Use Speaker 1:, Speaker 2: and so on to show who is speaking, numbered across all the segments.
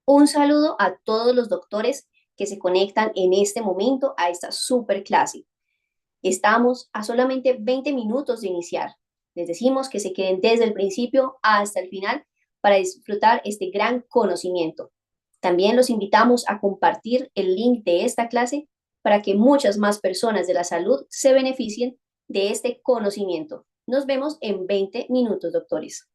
Speaker 1: Un saludo a todos los doctores que se conectan en este momento a esta super clase. Estamos a solamente 20 minutos de iniciar. Les decimos que se queden desde el principio hasta el final para disfrutar este gran conocimiento. También los invitamos a compartir el link de esta clase para que muchas más personas de la salud se beneficien de este conocimiento. Nos vemos en 20 minutos, doctores.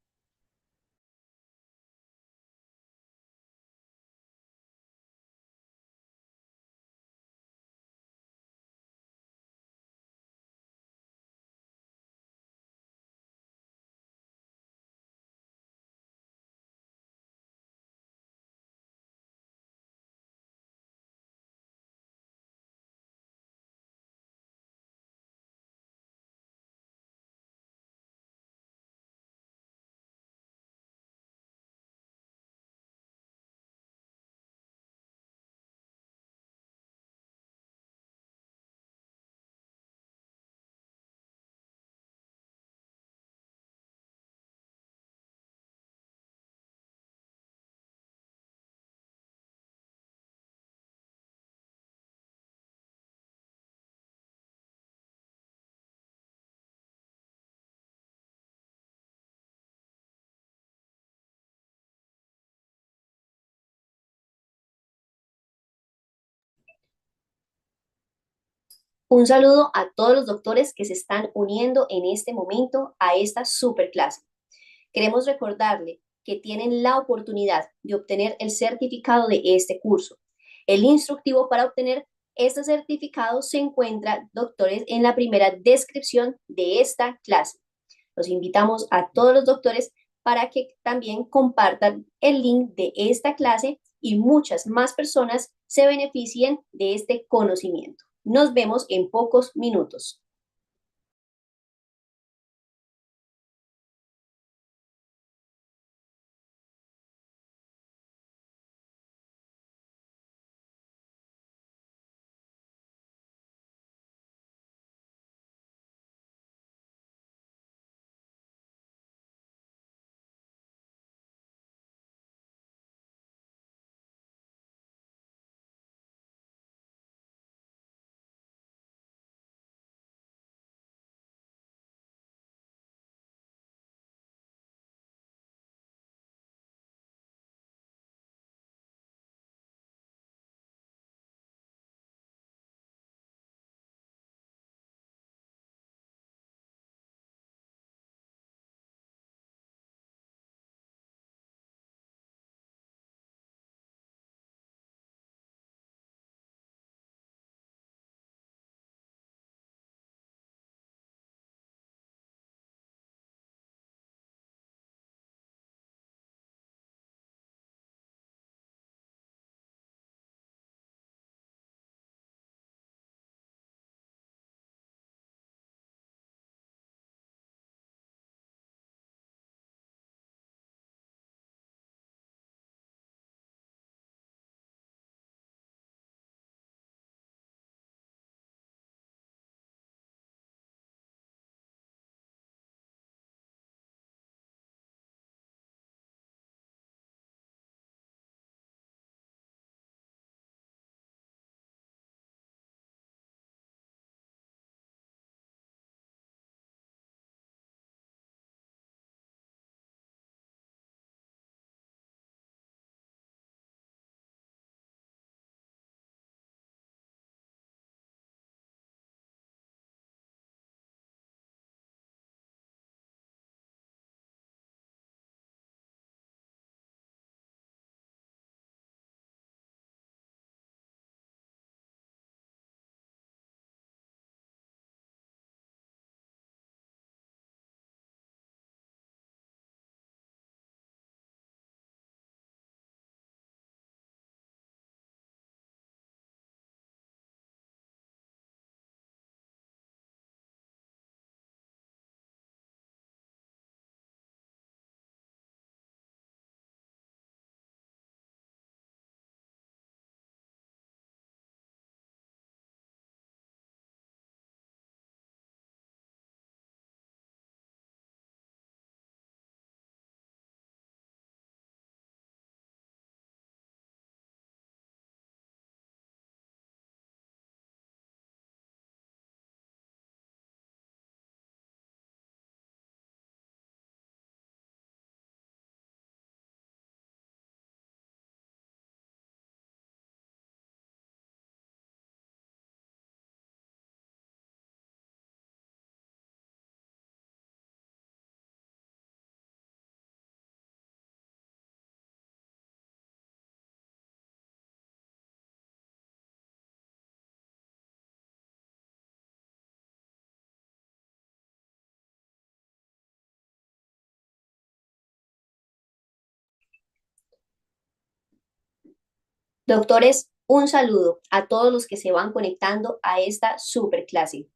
Speaker 1: Un saludo a todos los doctores que se están uniendo en este momento a esta super clase. Queremos recordarle que tienen la oportunidad de obtener el certificado de este curso. El instructivo para obtener este certificado se encuentra, doctores, en la primera descripción de esta clase. Los invitamos a todos los doctores para que también compartan el link de esta clase y muchas más personas se beneficien de este conocimiento. Nos vemos en pocos minutos. Doctores, un saludo a todos los que se van conectando a esta super clase.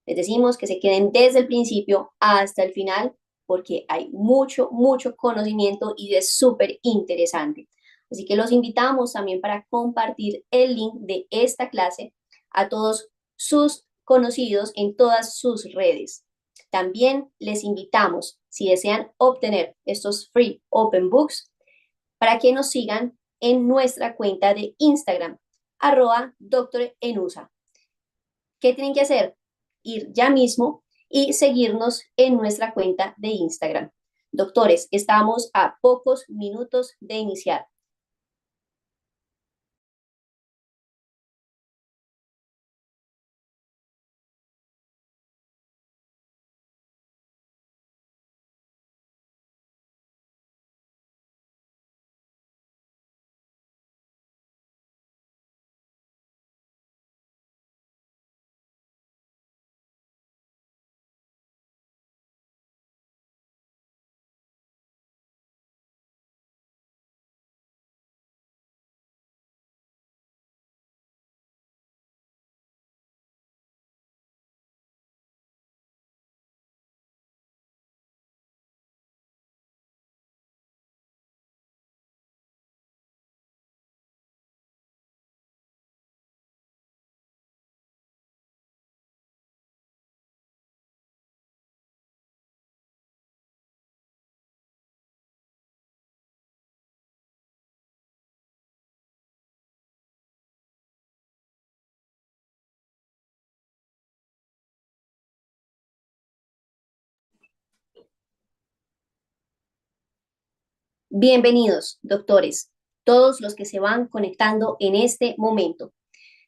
Speaker 1: Les decimos que se queden desde el principio hasta el final porque hay mucho conocimiento y es súper interesante. Así que los invitamos también para compartir el link de esta clase a todos sus conocidos en todas sus redes. También les invitamos, si desean obtener estos free open books, para que nos sigan en nuestra cuenta de Instagram, @doctorenusa. ¿Qué tienen que hacer? Ir ya mismo y seguirnos en nuestra cuenta de Instagram. Doctores, estamos a pocos minutos de iniciar. Bienvenidos, doctores, todos los que se van conectando en este momento.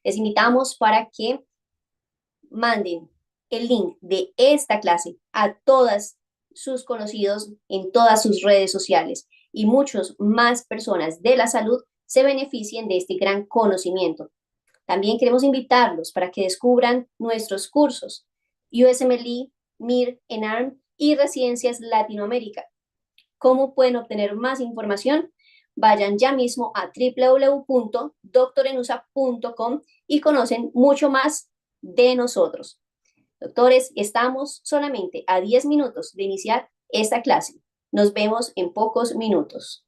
Speaker 1: Les invitamos para que manden el link de esta clase a todas sus conocidos en todas sus redes sociales y muchos más personas de la salud se beneficien de este gran conocimiento. También queremos invitarlos para que descubran nuestros cursos USMLE, MIR, ENARM y Residencias Latinoamérica. ¿Cómo pueden obtener más información? Vayan ya mismo a www.doctorenusa.com y conocen mucho más de nosotros. Doctores, estamos solamente a 10 minutos de iniciar esta clase. Nos vemos en pocos minutos.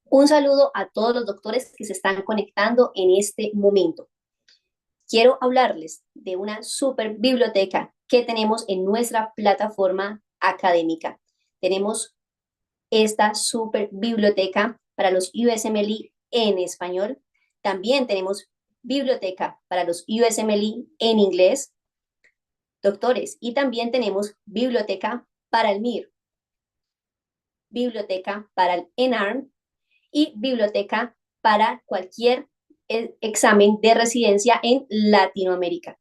Speaker 1: Un saludo a todos los doctores que se están conectando en este momento. Quiero hablarles de una super biblioteca que tenemos en nuestra plataforma académica. Tenemos esta super biblioteca para los USMLE en español. También tenemos biblioteca para los USMLE en inglés, doctores, y también tenemos biblioteca para el MIR, biblioteca para el ENARM y biblioteca para cualquier examen de residencia en Latinoamérica.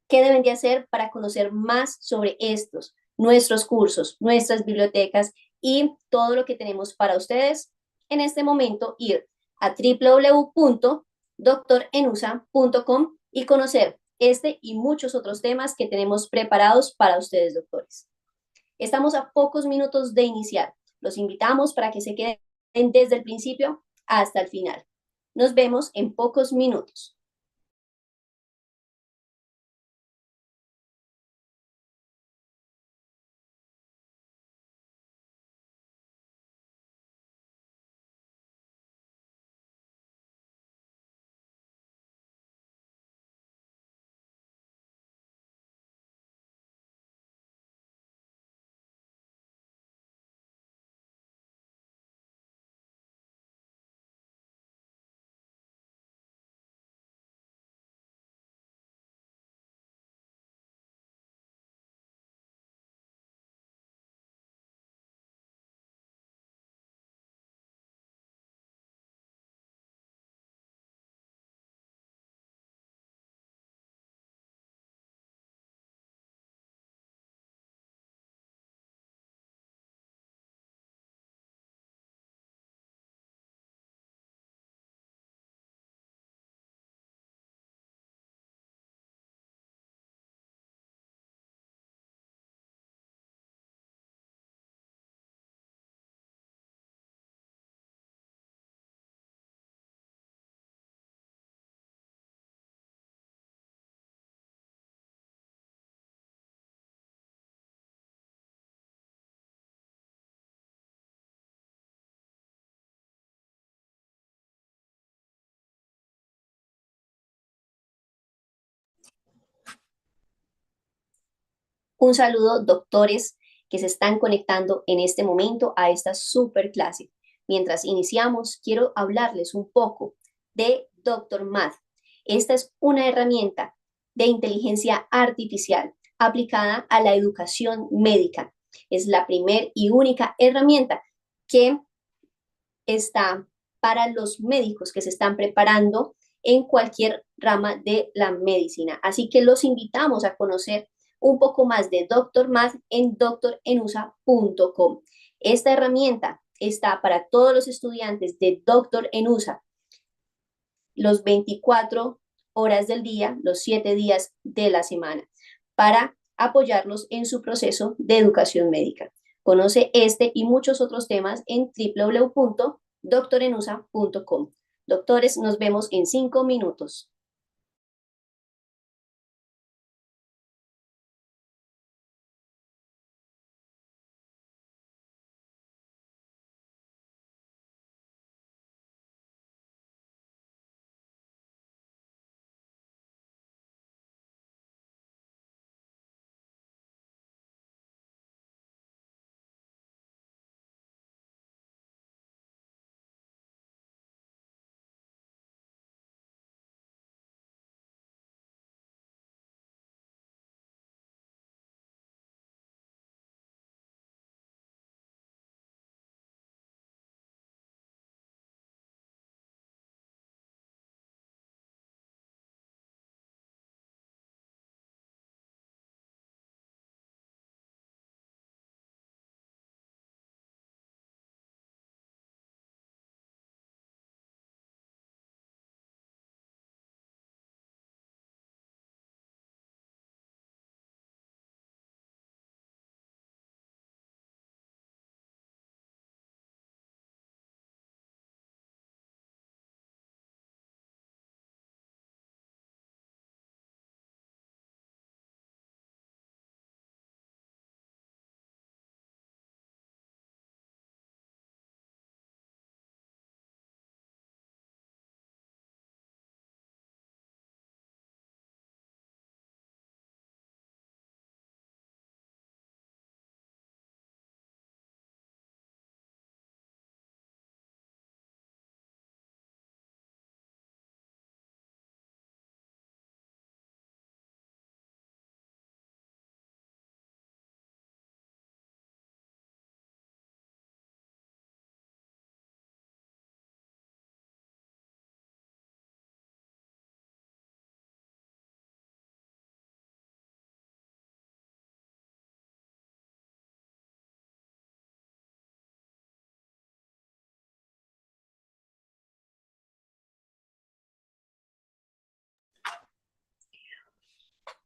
Speaker 1: ¿Qué deben de hacer para conocer más sobre estos, nuestros cursos, nuestras bibliotecas y todo lo que tenemos para ustedes? En este momento, ir a www.doctorenusa.com y conocer este y muchos otros temas que tenemos preparados para ustedes, doctores. Estamos a pocos minutos de iniciar. Los invitamos para que se queden desde el principio hasta el final. Nos vemos en pocos minutos. Un saludo, doctores que se están conectando en este momento a esta super clase. Mientras iniciamos, quiero hablarles un poco de Doctor Math. Esta es una herramienta de inteligencia artificial aplicada a la educación médica. Es la primera y única herramienta que está para los médicos que se están preparando en cualquier rama de la medicina. Así que los invitamos a conocer un poco más de Doctor Math en doctorenusa.com. Esta herramienta está para todos los estudiantes de Doctor en USA los 24 horas del día, los 7 días de la semana, para apoyarlos en su proceso de educación médica. Conoce este y muchos otros temas en www.doctorenusa.com. Doctores, nos vemos en 5 minutos.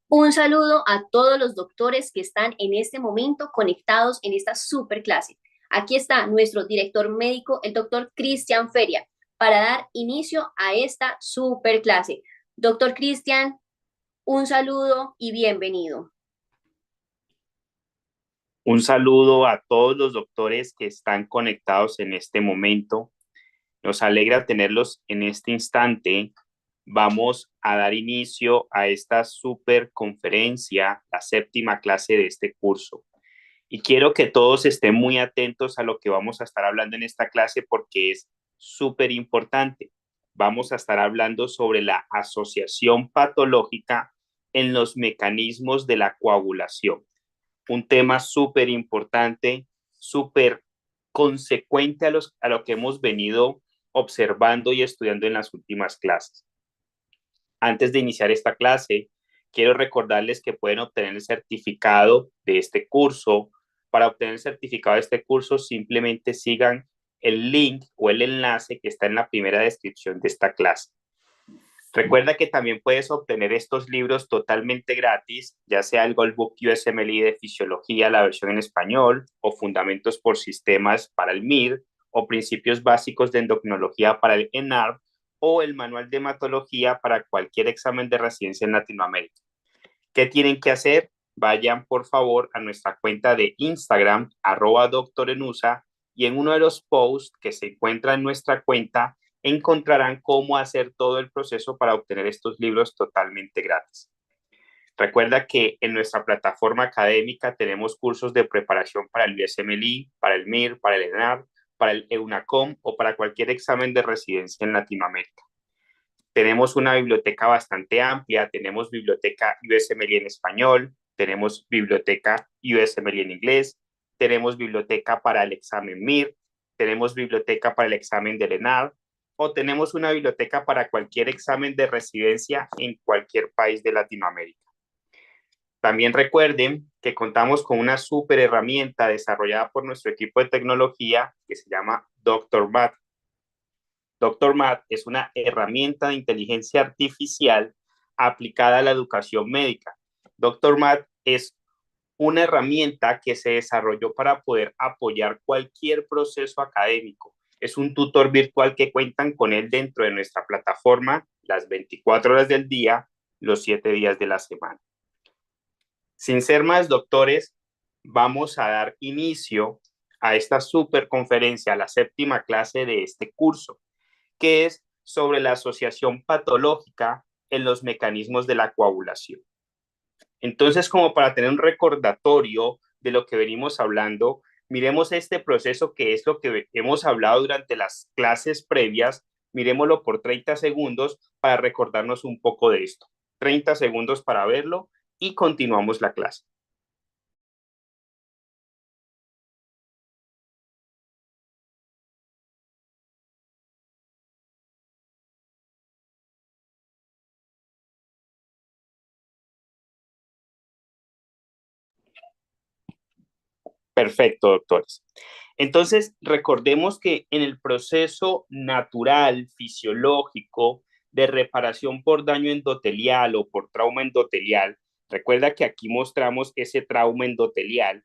Speaker 1: Un saludo a todos los doctores que están en este momento conectados en esta super clase. Aquí está nuestro director médico, el doctor Cristian Feria, para dar inicio a esta super clase. Doctor Cristian, un saludo y bienvenido.
Speaker 2: Un saludo a todos los doctores que están conectados en este momento. Nos alegra tenerlos en este instante. Vamos a dar inicio a esta super conferencia, la séptima clase de este curso. Y quiero que todos estén muy atentos a lo que vamos a estar hablando en esta clase porque es súper importante. Vamos a estar hablando sobre la asociación patológica en los mecanismos de la coagulación. Un tema súper importante, súper consecuente a lo que hemos venido observando y estudiando en las últimas clases. Antes de iniciar esta clase, quiero recordarles que pueden obtener el certificado de este curso. Para obtener el certificado de este curso, simplemente sigan el link o el enlace que está en la primera descripción de esta clase. Recuerda que también puedes obtener estos libros totalmente gratis, ya sea el Goldbook USMLE de Fisiología, la versión en español, o Fundamentos por Sistemas para el MIR, o Principios Básicos de Endocrinología para el ENARP, o el Manual de Hematología para cualquier examen de residencia en Latinoamérica. ¿Qué tienen que hacer? Vayan por favor a nuestra cuenta de Instagram, @doctorenusa, y en uno de los posts que se encuentra en nuestra cuenta encontrarán cómo hacer todo el proceso para obtener estos libros totalmente gratis. Recuerda que en nuestra plataforma académica tenemos cursos de preparación para el USMLE, para el MIR, para el ENAR, para el EUNACOM o para cualquier examen de residencia en Latinoamérica. Tenemos una biblioteca bastante amplia, tenemos biblioteca USMLE en español, tenemos biblioteca USMLE en inglés, tenemos biblioteca para el examen MIR, tenemos biblioteca para el examen del ENAR, o tenemos una biblioteca para cualquier examen de residencia en cualquier país de Latinoamérica. También recuerden que contamos con una súper herramienta desarrollada por nuestro equipo de tecnología que se llama DoctorMath. DoctorMath es una herramienta de inteligencia artificial aplicada a la educación médica. DoctorMath es una herramienta que se desarrolló para poder apoyar cualquier proceso académico. Es un tutor virtual que cuentan con él dentro de nuestra plataforma las 24 horas del día, los 7 días de la semana. Sin ser más doctores, vamos a dar inicio a esta super conferencia, a la séptima clase de este curso, que es sobre la asociación patológica en los mecanismos de la coagulación. Entonces, como para tener un recordatorio de lo que venimos hablando, miremos este proceso que es lo que hemos hablado durante las clases previas, miremoslo por 30 segundos para recordarnos un poco de esto. 30 segundos para verlo y continuamos la clase. Perfecto, doctores. Entonces, recordemos que en el proceso natural, fisiológico, de reparación por daño endotelial o por trauma endotelial, recuerda que aquí mostramos ese trauma endotelial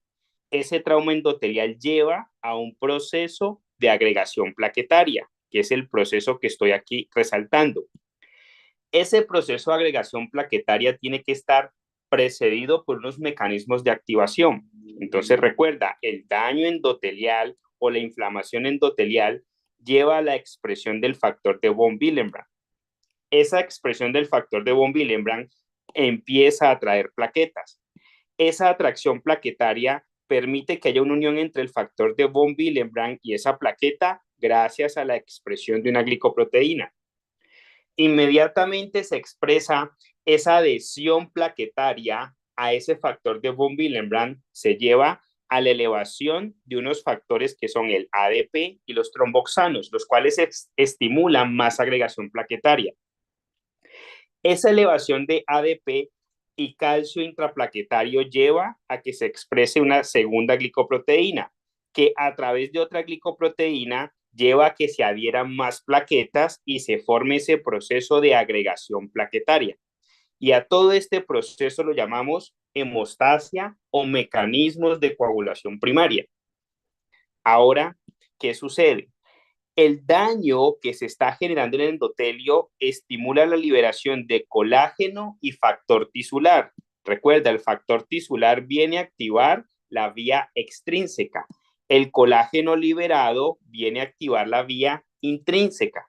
Speaker 2: lleva a un proceso de agregación plaquetaria, que es el proceso que estoy aquí resaltando. Ese proceso de agregación plaquetaria tiene que estar precedido por unos mecanismos de activación. Entonces recuerda, el daño endotelial o la inflamación endotelial lleva a la expresión del factor de von Willebrand. Esa expresión del factor de von Willebrand empieza a atraer plaquetas. Esa atracción plaquetaria permite que haya una unión entre el factor de von Willebrand y esa plaqueta gracias a la expresión de una glicoproteína. Inmediatamente se expresa esa adhesión plaquetaria a ese factor de von Willebrand, se lleva a la elevación de unos factores que son el ADP y los tromboxanos, los cuales estimulan más agregación plaquetaria. Esa elevación de ADP y calcio intraplaquetario lleva a que se exprese una segunda glicoproteína, que a través de otra glicoproteína lleva a que se adhieran más plaquetas y se forme ese proceso de agregación plaquetaria. Y a todo este proceso lo llamamos hemostasia o mecanismos de coagulación primaria. Ahora, ¿qué sucede? El daño que se está generando en el endotelio estimula la liberación de colágeno y factor tisular. Recuerda, el factor tisular viene a activar la vía extrínseca. El colágeno liberado viene a activar la vía intrínseca.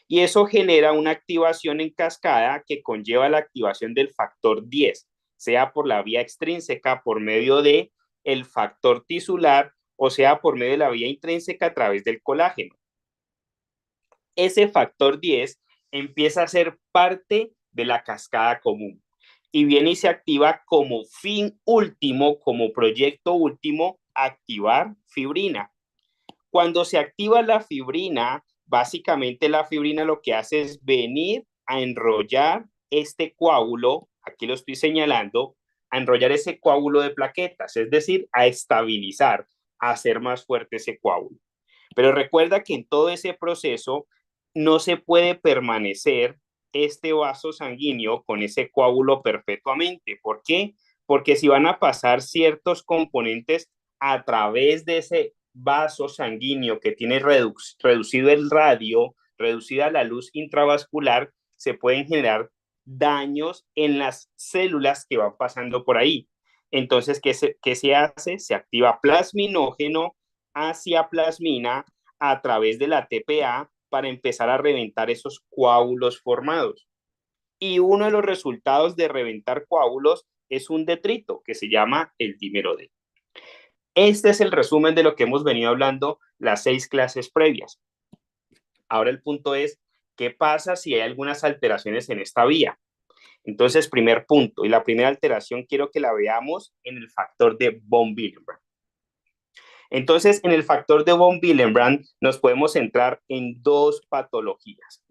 Speaker 2: Y eso genera una activación en cascada que conlleva la activación del factor 10, sea por la vía extrínseca por medio de el factor tisular o sea por medio de la vía intrínseca a través del colágeno. Ese factor 10 empieza a ser parte de la cascada común y viene y se activa como fin último, como proyecto último, activar fibrina. Cuando se activa la fibrina, básicamente la fibrina lo que hace es venir a enrollar este coágulo, aquí lo estoy señalando, a enrollar ese coágulo de plaquetas, es decir, a estabilizar, a hacer más fuerte ese coágulo. Pero recuerda que en todo ese proceso no se puede permanecer este vaso sanguíneo con ese coágulo perpetuamente. ¿Por qué? Porque si van a pasar ciertos componentes a través de ese vaso sanguíneo que tiene reducido el radio, reducida la luz intravascular, se pueden generar daños en las células que van pasando por ahí. Entonces, ¿qué se hace? Se activa plasminógeno hacia plasmina a través de la TPA para empezar a reventar esos coágulos formados. Y uno de los resultados de reventar coágulos es un detrito que se llama el dímero D. Este es el resumen de lo que hemos venido hablando las 6 clases previas. Ahora el punto es, ¿qué pasa si hay algunas alteraciones en esta vía? Entonces, primer punto, y la primera alteración quiero que la veamos en el factor de von Willebrand. Entonces, en el factor de von Willebrand nos podemos centrar en 2 patologías.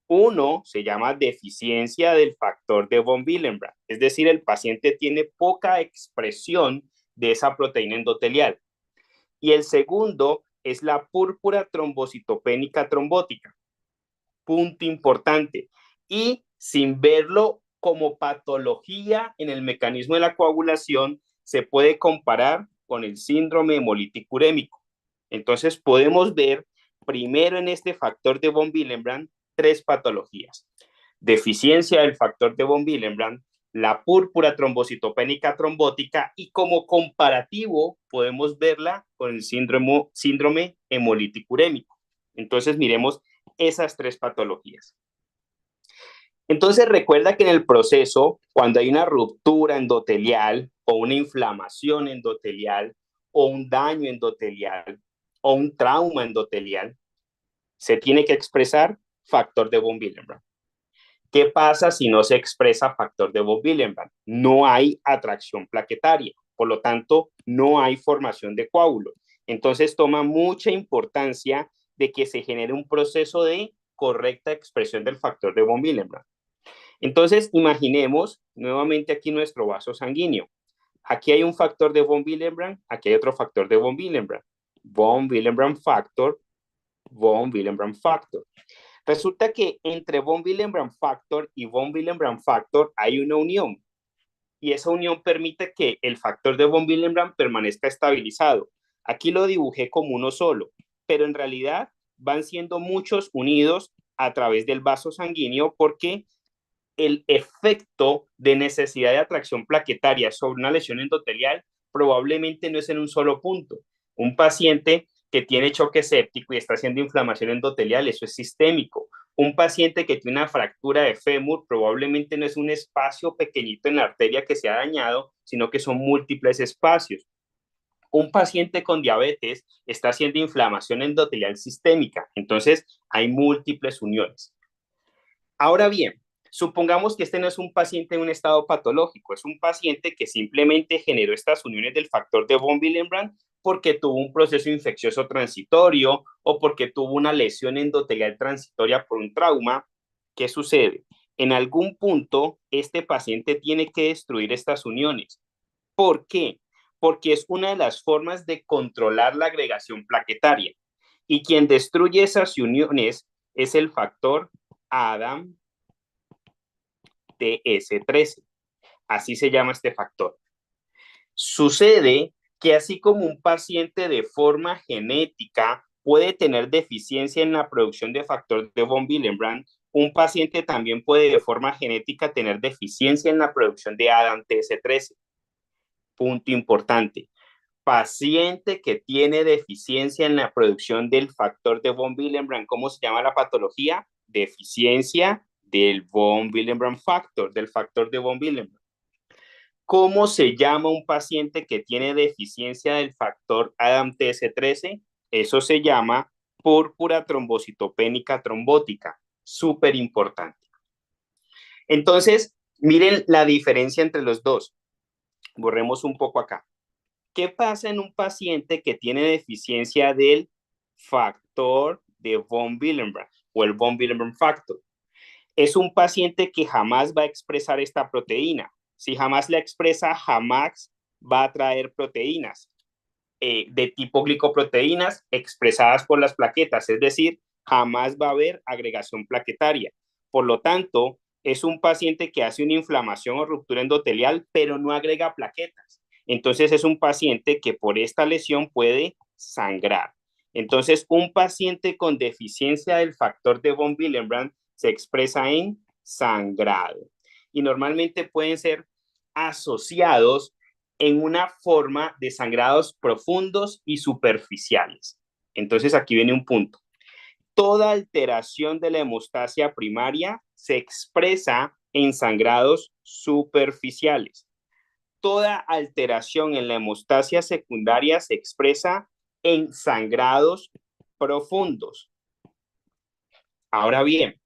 Speaker 2: Uno se llama deficiencia del factor de von Willebrand, es decir, el paciente tiene poca expresión de esa proteína endotelial. Y el segundo es la púrpura trombocitopénica trombótica. Punto importante. Y sin verlo como patología en el mecanismo de la coagulación, se puede comparar con el síndrome hemolítico urémico. Entonces podemos ver primero en este factor de von Willebrand 3 patologías. Deficiencia del factor de von Willebrand, la púrpura trombocitopénica trombótica y como comparativo podemos verla con el síndrome hemolítico urémico. Entonces miremos esas 3 patologías. Entonces recuerda que en el proceso, cuando hay una ruptura endotelial o una inflamación endotelial o un daño endotelial o un trauma endotelial, se tiene que expresar factor de von Willebrand. ¿Qué pasa si no se expresa factor de von Willebrand? No hay atracción plaquetaria, por lo tanto, no hay formación de coágulos. Entonces toma mucha importancia de que se genere un proceso de correcta expresión del factor de von Willebrand. Entonces, imaginemos nuevamente aquí nuestro vaso sanguíneo. Aquí hay un factor de von Willebrand, aquí hay otro factor de von Willebrand. Von Willebrand factor, von Willebrand factor. Resulta que entre von Willebrand factor y von Willebrand factor hay una unión. Y esa unión permite que el factor de von Willebrand permanezca estabilizado. Aquí lo dibujé como uno solo, pero en realidad van siendo muchos unidos a través del vaso sanguíneo porque el efecto de necesidad de atracción plaquetaria sobre una lesión endotelial probablemente no es en un solo punto. Un paciente que tiene choque séptico y está haciendo inflamación endotelial, eso es sistémico. Un paciente que tiene una fractura de fémur probablemente no es un espacio pequeñito en la arteria que se ha dañado, sino que son múltiples espacios. Un paciente con diabetes está haciendo inflamación endotelial sistémica, entonces hay múltiples uniones. Ahora bien, supongamos que este no es un paciente en un estado patológico, es un paciente que simplemente generó estas uniones del factor de von Willebrand porque tuvo un proceso infeccioso transitorio o porque tuvo una lesión endotelial transitoria por un trauma. ¿Qué sucede? En algún punto, este paciente tiene que destruir estas uniones. ¿Por qué? Porque es una de las formas de controlar la agregación plaquetaria. Y quien destruye esas uniones es el factor ADAM TS13. Así se llama este factor. Sucede que así como un paciente de forma genética puede tener deficiencia en la producción de factor de von Willebrand, un paciente también puede de forma genética tener deficiencia en la producción de ADAM-TS13. Punto importante. Paciente que tiene deficiencia en la producción del factor de von Willebrand, ¿cómo se llama la patología? Deficiencia del von Willebrand factor, del factor de von Willebrand. ¿Cómo se llama un paciente que tiene deficiencia del factor ADAM-TS13? Eso se llama púrpura trombocitopénica trombótica. Súper importante. Entonces, miren la diferencia entre los dos. Borremos un poco acá. ¿Qué pasa en un paciente que tiene deficiencia del factor de von Willebrand o el von Willebrand factor? Es un paciente que jamás va a expresar esta proteína. Si jamás la expresa, jamás va a traer proteínas de tipo glicoproteínas expresadas por las plaquetas, es decir, jamás va a haber agregación plaquetaria. Por lo tanto, es un paciente que hace una inflamación o ruptura endotelial, pero no agrega plaquetas. Entonces, es un paciente que por esta lesión puede sangrar. Entonces, un paciente con deficiencia del factor de von Willebrand se expresa en sangrado. Y normalmente pueden ser asociados en una forma de sangrados profundos y superficiales. Entonces, aquí viene un punto. Toda alteración de la hemostasia primaria se expresa en sangrados superficiales. Toda alteración en la hemostasia secundaria se expresa en sangrados profundos. Ahora bien,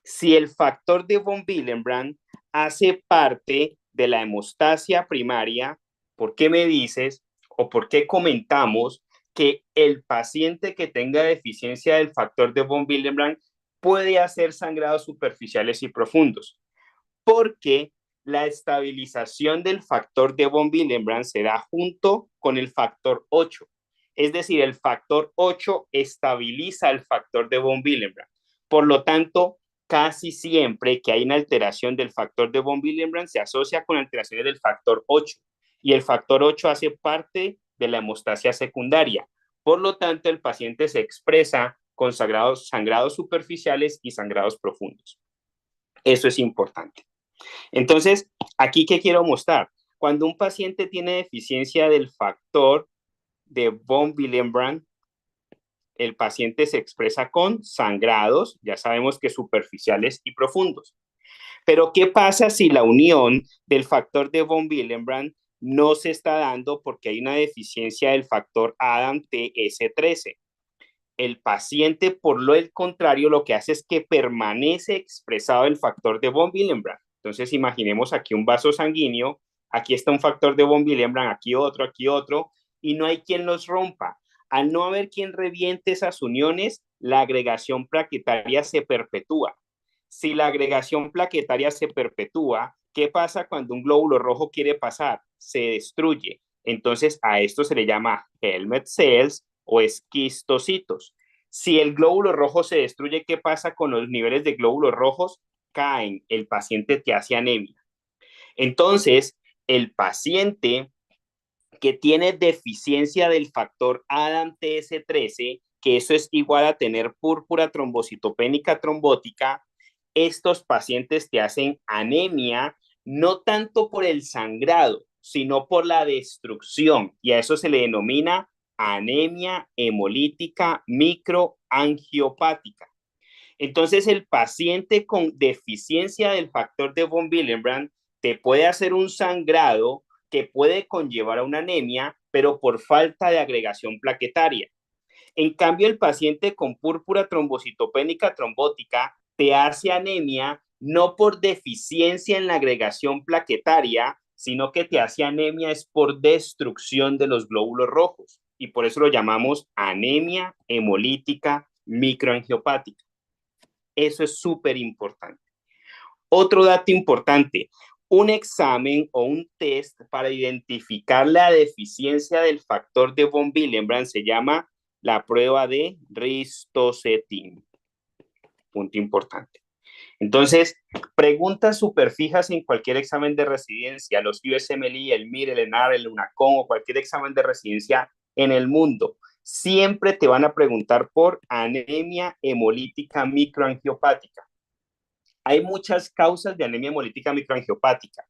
Speaker 2: si el factor de von Willebrand hace parte de la hemostasia primaria, ¿por qué me dices o por qué comentamos que el paciente que tenga deficiencia del factor de von Willebrand puede hacer sangrados superficiales y profundos? Porque la estabilización del factor de von Willebrand se da junto con el factor 8. Es decir, el factor 8 estabiliza el factor de von Willebrand. Por lo tanto, casi siempre que hay una alteración del factor de von Willebrand se asocia con alteraciones del factor 8 y el factor 8 hace parte de la hemostasia secundaria. Por lo tanto, el paciente se expresa con sangrados superficiales y sangrados profundos. Eso es importante. Entonces, aquí, ¿qué quiero mostrar? Cuando un paciente tiene deficiencia del factor de von Willebrand, el paciente se expresa con sangrados, ya sabemos que superficiales y profundos. Pero, ¿qué pasa si la unión del factor de von Willebrand no se está dando porque hay una deficiencia del factor ADAM-TS13? El paciente, por lo contrario, lo que hace es que permanece expresado el factor de von Willebrand. Entonces, imaginemos aquí un vaso sanguíneo, aquí está un factor de von Willebrand, aquí otro, y no hay quien los rompa. Al no haber quien reviente esas uniones, la agregación plaquetaria se perpetúa. Si la agregación plaquetaria se perpetúa, ¿qué pasa cuando un glóbulo rojo quiere pasar? Se destruye. Entonces, a esto se le llama helmet cells o esquistocitos. Si el glóbulo rojo se destruye, ¿qué pasa con los niveles de glóbulos rojos? Caen, el paciente te hace anemia. Entonces, el paciente que tiene deficiencia del factor ADAM-TS13, que eso es igual a tener púrpura trombocitopénica trombótica, estos pacientes te hacen anemia, no tanto por el sangrado, sino por la destrucción, y a eso se le denomina anemia hemolítica microangiopática. Entonces, el paciente con deficiencia del factor de von Willebrand te puede hacer un sangrado que puede conllevar a una anemia, pero por falta de agregación plaquetaria. En cambio, el paciente con púrpura trombocitopénica trombótica te hace anemia no por deficiencia en la agregación plaquetaria, sino que te hace anemia es por destrucción de los glóbulos rojos. Y por eso lo llamamos anemia hemolítica microangiopática. Eso es súper importante. Otro dato importante, un examen o un test para identificar la deficiencia del factor de von Willebrand se llama la prueba de Ristocetin. Punto importante. Entonces, preguntas súper fijas en cualquier examen de residencia, los USMLE, el MIR, el ENAR, el UNACOM o cualquier examen de residencia en el mundo, siempre te van a preguntar por anemia hemolítica microangiopática. Hay muchas causas de anemia hemolítica microangiopática.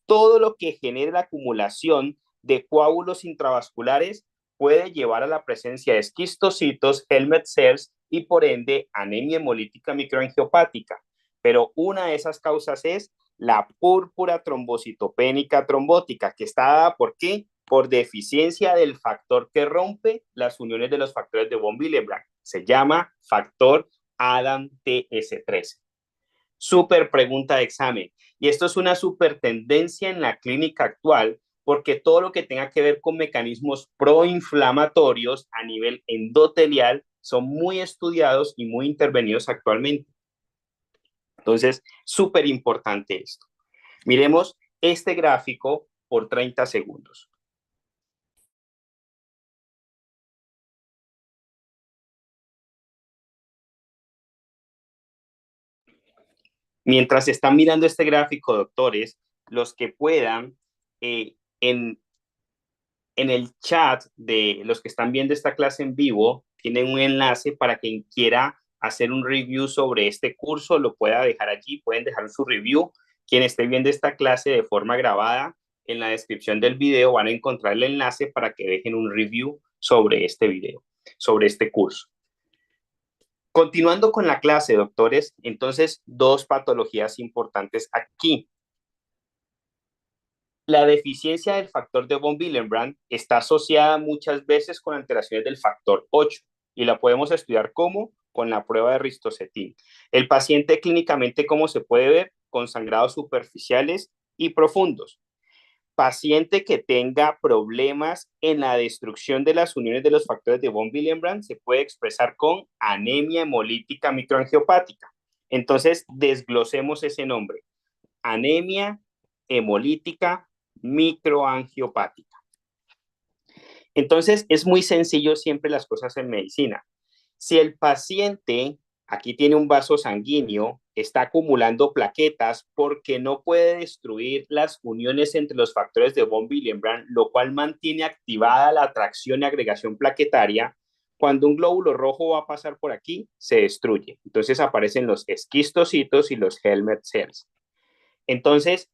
Speaker 2: Todo lo que genere la acumulación de coágulos intravasculares puede llevar a la presencia de esquistocitos, helmet cells y por ende anemia hemolítica microangiopática. Pero una de esas causas es la púrpura trombocitopénica trombótica, que está dada ¿por qué? Por deficiencia del factor que rompe las uniones de los factores de von Willebrand. Se llama factor ADAM-TS13. Súper pregunta de examen. Y esto es una súper tendencia en la clínica actual porque todo lo que tenga que ver con mecanismos proinflamatorios a nivel endotelial son muy estudiados y muy intervenidos actualmente. Entonces, súper importante esto. Miremos este gráfico por 30 segundos. Mientras están mirando este gráfico, doctores, los que puedan, en el chat de los que están viendo esta clase en vivo, tienen un enlace para quien quiera hacer un review sobre este curso, lo pueda dejar allí, pueden dejar su review. Quien esté viendo esta clase de forma grabada, en la descripción del video van a encontrar el enlace para que dejen un review sobre este video, sobre este curso. Continuando con la clase, doctores, entonces, dos patologías importantes aquí. La deficiencia del factor de von Willebrand está asociada muchas veces con alteraciones del factor 8 y la podemos estudiar como con la prueba de Ristocetin. El paciente clínicamente, como se puede ver, con sangrados superficiales y profundos. Paciente que tenga problemas en la destrucción de las uniones de los factores de von Willebrand se puede expresar con anemia hemolítica microangiopática. Entonces, desglosemos ese nombre. Anemia hemolítica microangiopática. Entonces, es muy sencillo siempre las cosas en medicina. Si el paciente aquí tiene un vaso sanguíneo, está acumulando plaquetas porque no puede destruir las uniones entre los factores de von Willebrand, lo cual mantiene activada la atracción y agregación plaquetaria. Cuando un glóbulo rojo va a pasar por aquí, se destruye. Entonces aparecen los esquistocitos y los helmet cells. Entonces,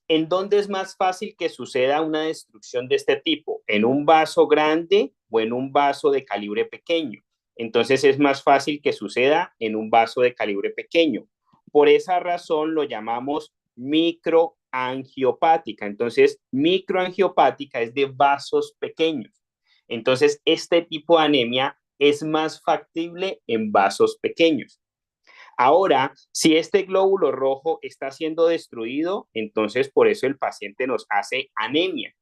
Speaker 2: ¿en dónde es más fácil que suceda una destrucción de este tipo? ¿En un vaso grande o en un vaso de calibre pequeño? Entonces es más fácil que suceda en un vaso de calibre pequeño. Por esa razón lo llamamos microangiopática. Entonces, microangiopática es de vasos pequeños. Entonces, este tipo de anemia es más factible en vasos pequeños. Ahora, si este glóbulo rojo está siendo destruido, entonces por eso el paciente nos hace anemia.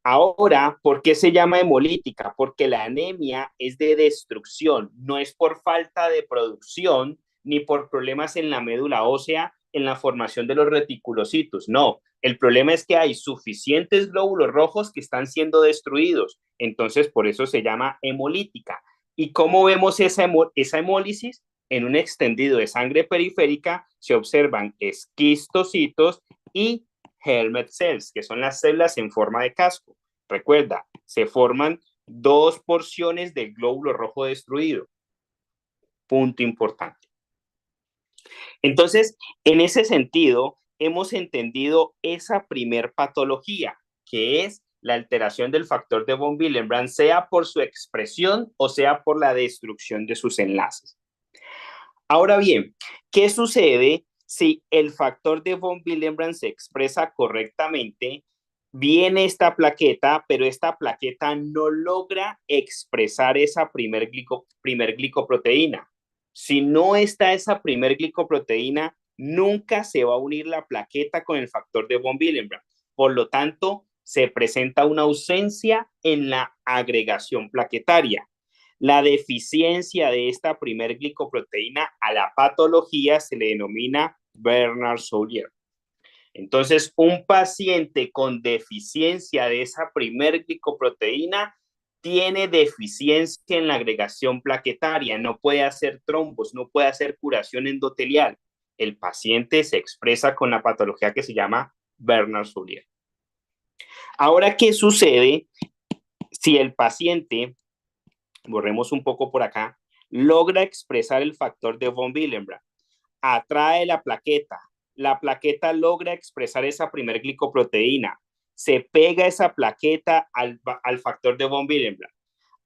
Speaker 2: Ahora, ¿por qué se llama hemolítica? Porque la anemia es de destrucción, no es por falta de producción ni por problemas en la médula ósea en la formación de los reticulocitos. No, el problema es que hay suficientes glóbulos rojos que están siendo destruidos. Entonces, por eso se llama hemolítica. ¿Y cómo vemos esa hemólisis? En un extendido de sangre periférica se observan esquistocitos y helmet cells, que son las células en forma de casco. Recuerda, se forman dos porciones del glóbulo rojo destruido. Punto importante. Entonces, en ese sentido, hemos entendido esa primer patología, que es la alteración del factor de von Willebrand, sea por su expresión o sea por la destrucción de sus enlaces. Ahora bien, ¿qué sucede si el factor de von Willebrand se expresa correctamente? Viene esta plaqueta, pero esta plaqueta no logra expresar esa primer glicoproteína. Si no está esa primer glicoproteína, nunca se va a unir la plaqueta con el factor de von Willebrand. Por lo tanto, se presenta una ausencia en la agregación plaquetaria. La deficiencia de esta primer glicoproteína a la patología se le denomina Bernard-Soulier. Entonces, un paciente con deficiencia de esa primer glicoproteína tiene deficiencia en la agregación plaquetaria, no puede hacer trombos, no puede hacer curación endotelial. el paciente se expresa con la patología que se llama Bernard-Soulier. Ahora, ¿qué sucede si el paciente, borremos un poco por acá, logra expresar el factor de von Willebrand? Atrae la plaqueta logra expresar esa primer glicoproteína, se pega esa plaqueta al factor de von Willebrand.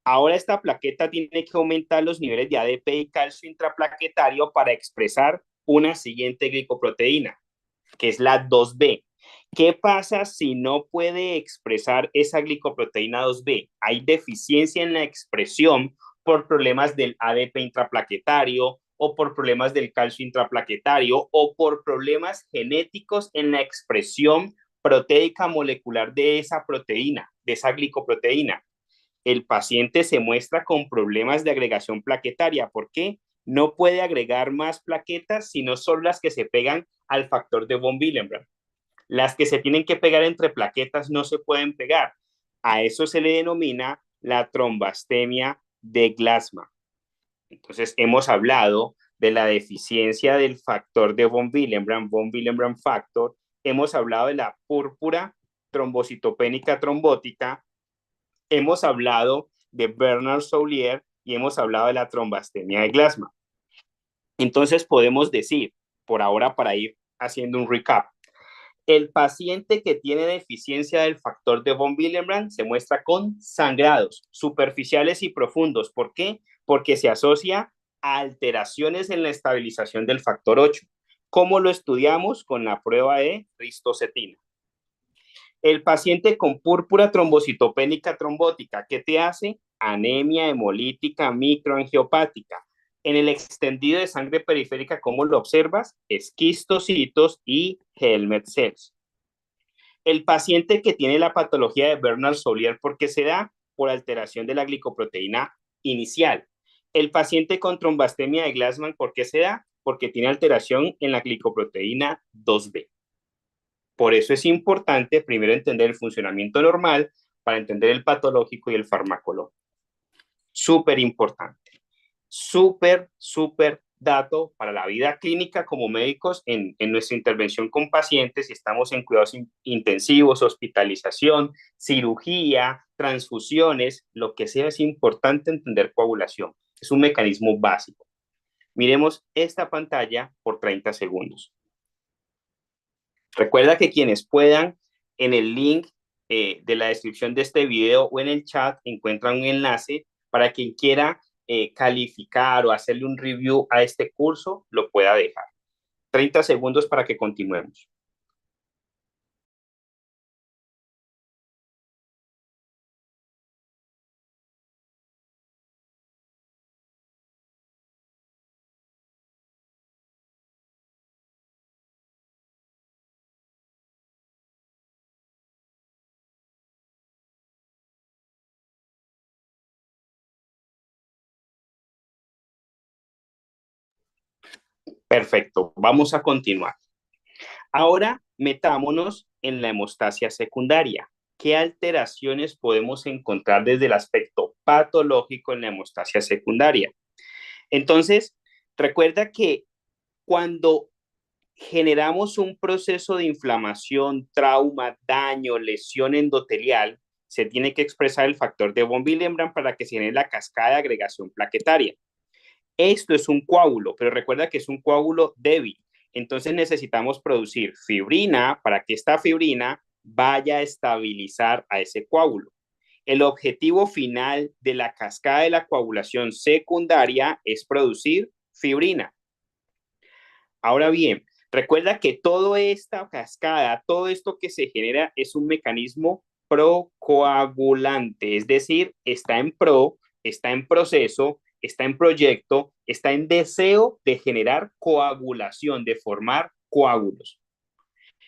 Speaker 2: Ahora esta plaqueta tiene que aumentar los niveles de ADP y calcio intraplaquetario para expresar una siguiente glicoproteína, que es la 2B. ¿Qué pasa si no puede expresar esa glicoproteína 2B? Hay deficiencia en la expresión por problemas del ADP intraplaquetario o por problemas del calcio intraplaquetario o por problemas genéticos en la expresión proteica molecular de esa proteína, de esa glicoproteína. El paciente se muestra con problemas de agregación plaquetaria. ¿Por qué? No puede agregar más plaquetas, sino solo las que se pegan al factor de von Willebrand. Las que se tienen que pegar entre plaquetas no se pueden pegar. A eso se le denomina la trombastemia de Glasman. Entonces, hemos hablado de la deficiencia del factor de von Willebrand factor. Hemos hablado de la púrpura trombocitopénica trombótica. Hemos hablado de Bernard-Soulier y hemos hablado de la trombastemia de Glasman. Entonces, podemos decir, por ahora, para ir haciendo un recap, el paciente que tiene deficiencia del factor de von Willebrand se muestra con sangrados superficiales y profundos. ¿Por qué? Porque se asocia a alteraciones en la estabilización del factor 8. ¿Cómo lo estudiamos? Con la prueba de ristocetina. El paciente con púrpura trombocitopénica trombótica, ¿qué te hace? Anemia hemolítica microangiopática. En el extendido de sangre periférica, ¿cómo lo observas? Esquistocitos y Helmet cells. El paciente que tiene la patología de Bernard-Soulier, ¿por qué se da? Por alteración de la glicoproteína inicial. El paciente con trombastemia de Glasman, ¿por qué se da? Porque tiene alteración en la glicoproteína 2B. Por eso es importante primero entender el funcionamiento normal para entender el patológico y el farmacológico. Súper importante. Súper dato para la vida clínica como médicos en nuestra intervención con pacientes, si estamos en cuidados intensivos, hospitalización, cirugía, transfusiones, lo que sea, es importante entender coagulación. Es un mecanismo básico. Miremos esta pantalla por 30 segundos. Recuerda que quienes puedan, en el link de la descripción de este video o en el chat encuentran un enlace para quien quiera calificar o hacerle un review a este curso, lo pueda dejar. 30 segundos para que continuemos. Perfecto, vamos a continuar. Ahora metámonos en la hemostasia secundaria. ¿Qué alteraciones podemos encontrar desde el aspecto patológico en la hemostasia secundaria? Entonces, recuerda que cuando generamos un proceso de inflamación, trauma, daño, lesión endotelial, se tiene que expresar el factor de von Willebrand para que se genere la cascada de agregación plaquetaria. Esto es un coágulo, pero recuerda que es un coágulo débil. Entonces necesitamos producir fibrina para que esta fibrina vaya a estabilizar a ese coágulo. El objetivo final de la cascada de la coagulación secundaria es producir fibrina. Ahora bien, recuerda que toda esta cascada, todo esto que se genera es un mecanismo procoagulante, es decir, está en proceso, está en proyecto, está en deseo de generar coagulación, de formar coágulos.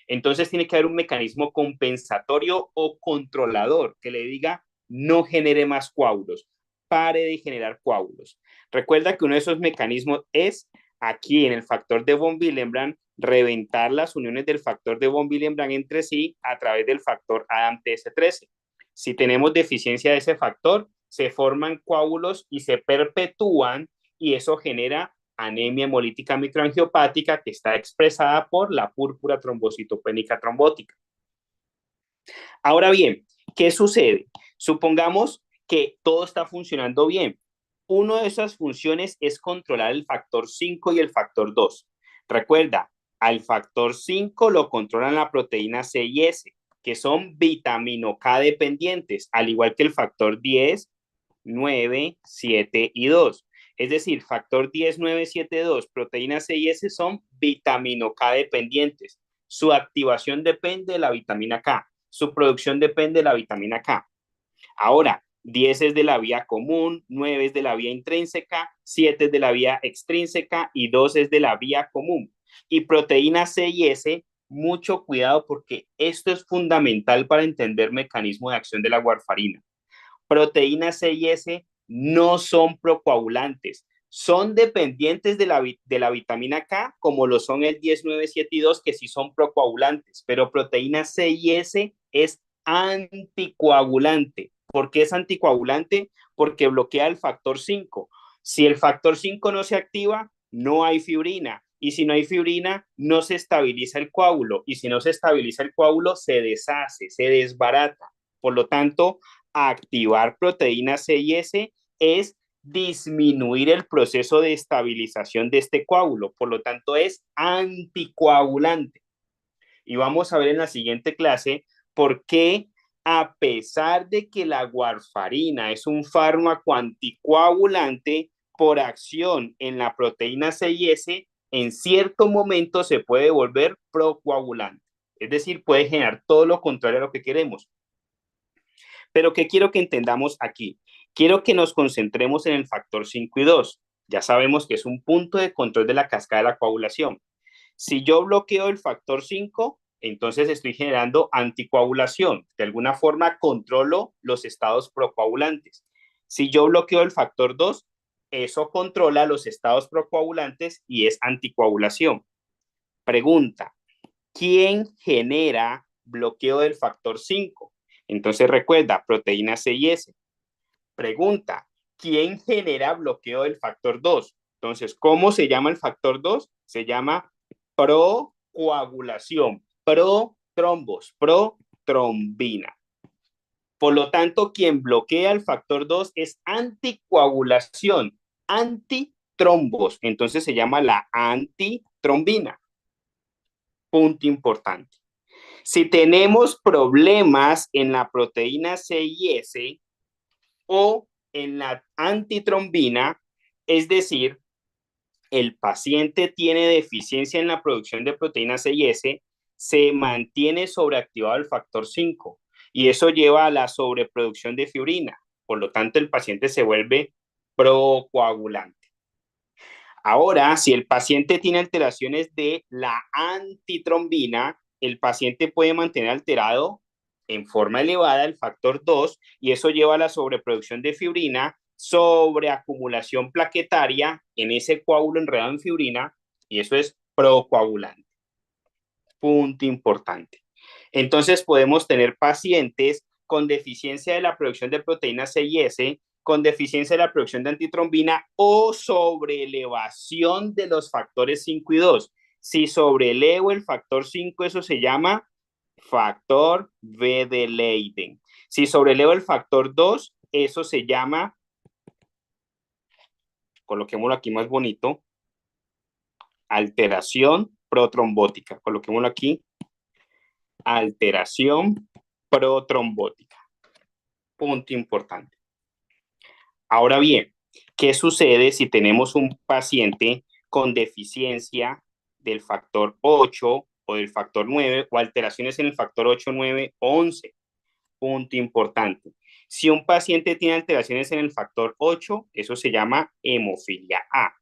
Speaker 2: Entonces tiene que haber un mecanismo compensatorio o controlador que le diga no genere más coágulos, pare de generar coágulos. Recuerda que uno de esos mecanismos es aquí en el factor de von Willebrand, reventar las uniones del factor de von Willebrand entre sí a través del factor ADAMTS13. Si tenemos deficiencia de ese factor, se forman coágulos y se perpetúan y eso genera anemia hemolítica microangiopática que está expresada por la púrpura trombocitopénica trombótica. Ahora bien, ¿qué sucede? Supongamos que todo está funcionando bien. Una de esas funciones es controlar el factor 5 y el factor 2. Recuerda, al factor 5 lo controlan la proteína C y S, que son vitamino K dependientes, al igual que el factor 10, 9, 7 y 2. Es decir, factor 10, 9, 7, 2, proteína C y S son vitamino K dependientes. Su activación depende de la vitamina K. Su producción depende de la vitamina K. Ahora, 10 es de la vía común, 9 es de la vía intrínseca, 7 es de la vía extrínseca y 2 es de la vía común. Y proteína C y S, mucho cuidado porque esto es fundamental para entender el mecanismo de acción de la warfarina. Proteína C y S no son procoagulantes, son dependientes de la vitamina K, como lo son el 10, 9, 7 y 2, que sí son procoagulantes, pero proteína C y S es anticoagulante. ¿Por qué es anticoagulante? Porque bloquea el factor 5. Si el factor 5 no se activa, no hay fibrina. Y si no hay fibrina, no se estabiliza el coágulo. Y si no se estabiliza el coágulo, se deshace, se desbarata. Por lo tanto, activar proteína C y S es disminuir el proceso de estabilización de este coágulo. Por lo tanto, es anticoagulante. Y vamos a ver en la siguiente clase por qué, a pesar de que la warfarina es un fármaco anticoagulante, por acción en la proteína C y S, en cierto momento se puede volver procoagulante. Es decir, puede generar todo lo contrario a lo que queremos. Pero ¿qué quiero que entendamos aquí? Quiero que nos concentremos en el factor 5 y 2. Ya sabemos que es un punto de control de la cascada de la coagulación. Si yo bloqueo el factor 5, entonces estoy generando anticoagulación. De alguna forma controlo los estados procoagulantes. Si yo bloqueo el factor 2, eso controla los estados procoagulantes y es anticoagulación. Pregunta, ¿quién genera bloqueo del factor 5? Entonces recuerda, proteína C y S. Pregunta, ¿quién genera bloqueo del factor 2? Entonces, ¿cómo se llama el factor 2? Se llama procoagulación, protrombos, protrombina. Por lo tanto, quien bloquea el factor 2 es anticoagulación, antitrombos. Entonces se llama la antitrombina. Punto importante. Si tenemos problemas en la proteína C y S o en la antitrombina, es decir, el paciente tiene deficiencia en la producción de proteína C y S, se mantiene sobreactivado el factor 5 y eso lleva a la sobreproducción de fibrina. Por lo tanto, el paciente se vuelve procoagulante. Ahora, si el paciente tiene alteraciones de la antitrombina, el paciente puede mantener alterado en forma elevada el factor 2 y eso lleva a la sobreproducción de fibrina, sobreacumulación plaquetaria en ese coágulo enredado en fibrina y eso es procoagulante. Punto importante. Entonces podemos tener pacientes con deficiencia de la producción de proteína C y S, con deficiencia de la producción de antitrombina o sobreelevación de los factores 5 y 2. Si sobreelevo el factor 5, eso se llama factor V de Leiden. Si sobrelevo el factor 2, eso se llama, coloquémoslo aquí más bonito, alteración protrombótica. Coloquémoslo aquí, alteración protrombótica. Punto importante. Ahora bien, ¿qué sucede si tenemos un paciente con deficiencia del factor 8 o del factor 9 o alteraciones en el factor 8, 9 o 11? Punto importante. Si un paciente tiene alteraciones en el factor 8, eso se llama hemofilia A.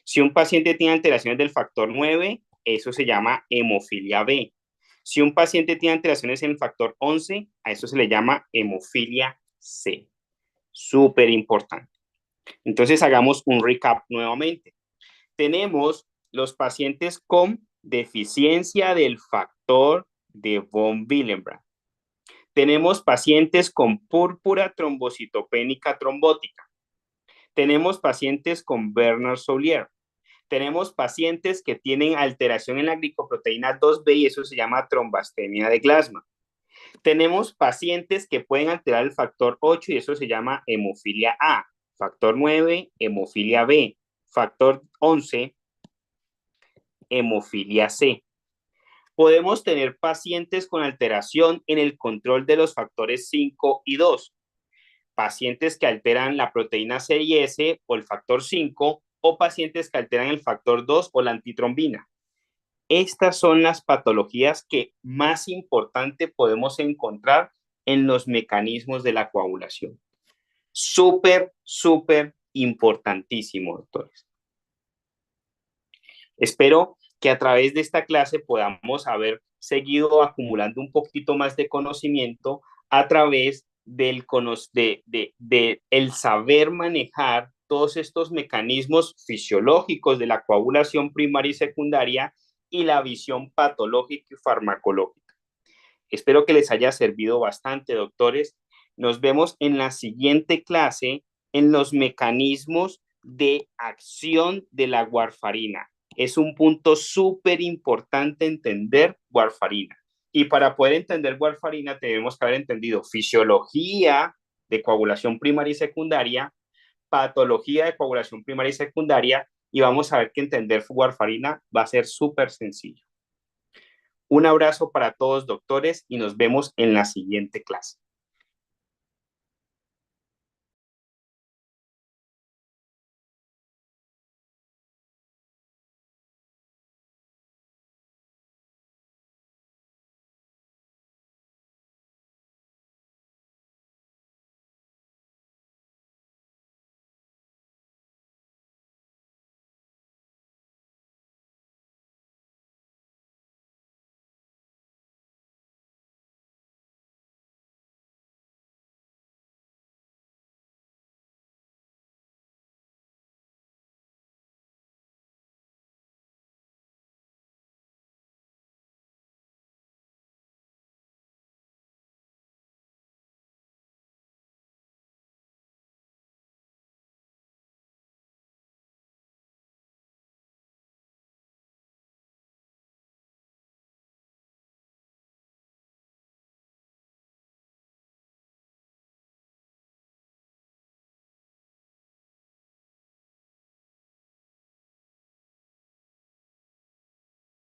Speaker 2: Si un paciente tiene alteraciones del factor 9, eso se llama hemofilia B. Si un paciente tiene alteraciones en el factor 11, a eso se le llama hemofilia C. Súper importante. Entonces hagamos un recap nuevamente. Tenemos los pacientes con deficiencia del factor de von Willebrand. Tenemos pacientes con púrpura trombocitopénica trombótica. Tenemos pacientes con Bernard-Soulier. Tenemos pacientes que tienen alteración en la glicoproteína 2B y eso se llama trombastemia de Glasman. Tenemos pacientes que pueden alterar el factor 8 y eso se llama hemofilia A, factor 9, hemofilia B, factor 11, hemofilia C. Podemos tener pacientes con alteración en el control de los factores 5 y 2, pacientes que alteran la proteína C y S o el factor 5, o pacientes que alteran el factor 2 o la antitrombina. Estas son las patologías que más importante podemos encontrar en los mecanismos de la coagulación. Súper, súper importantísimo, doctores. Espero que a través de esta clase podamos haber seguido acumulando un poquito más de conocimiento a través del el saber manejar todos estos mecanismos fisiológicos de la coagulación primaria y secundaria y la visión patológica y farmacológica. Espero que les haya servido bastante, doctores. Nos vemos en la siguiente clase en los mecanismos de acción de la warfarina. Es un punto súper importante entender warfarina. Y para poder entender warfarina tenemos que haber entendido fisiología de coagulación primaria y secundaria, patología de coagulación primaria y secundaria, y vamos a ver que entender warfarina va a ser súper sencillo. Un abrazo para todos, doctores, y nos vemos en la siguiente clase.